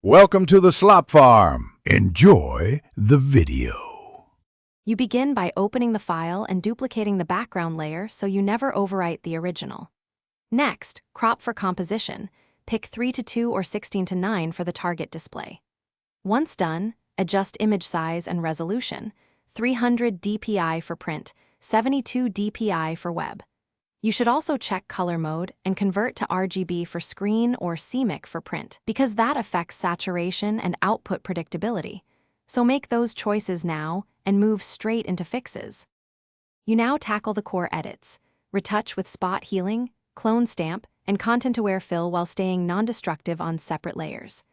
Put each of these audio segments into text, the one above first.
Welcome to the Slop Farm. Enjoy the video. You begin by opening the file and duplicating the background layer so you never overwrite the original. Next, crop for composition. Pick 3:2 or 16:9 for the target display. Once done, adjust image size and resolution. 300 dpi for print, 72 dpi for web. You should also check color mode and convert to RGB for screen or CMYK for print, because that affects saturation and output predictability. So make those choices now and move straight into fixes. You now tackle the core edits. Retouch with spot healing, clone stamp, and content-aware fill while staying non-destructive on separate layers.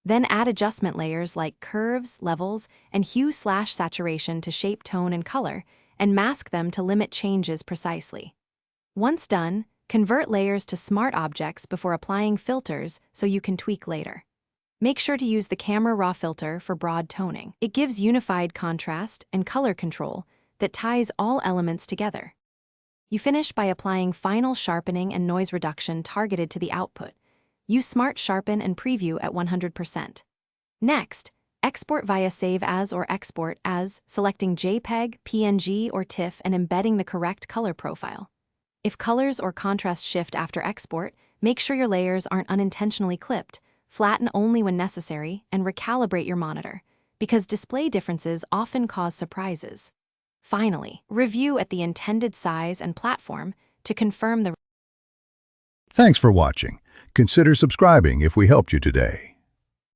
Then add adjustment layers like curves, levels, and hue/saturation to shape tone and color, and mask them to limit changes precisely. Once done, convert layers to smart objects before applying filters so you can tweak later. Make sure to use the camera raw filter for broad toning. It gives unified contrast and color control that ties all elements together. You finish by applying final sharpening and noise reduction targeted to the output. Use Smart Sharpen and Preview at 100%. Next, export via Save As or Export As, selecting JPEG, PNG, or TIFF and embedding the correct color profile. If colors or contrast shift after export, make sure your layers aren't unintentionally clipped, flatten only when necessary, and recalibrate your monitor, because display differences often cause surprises. Finally, review at the intended size and platform to confirm the. Thanks for watching. Consider subscribing if we helped you today.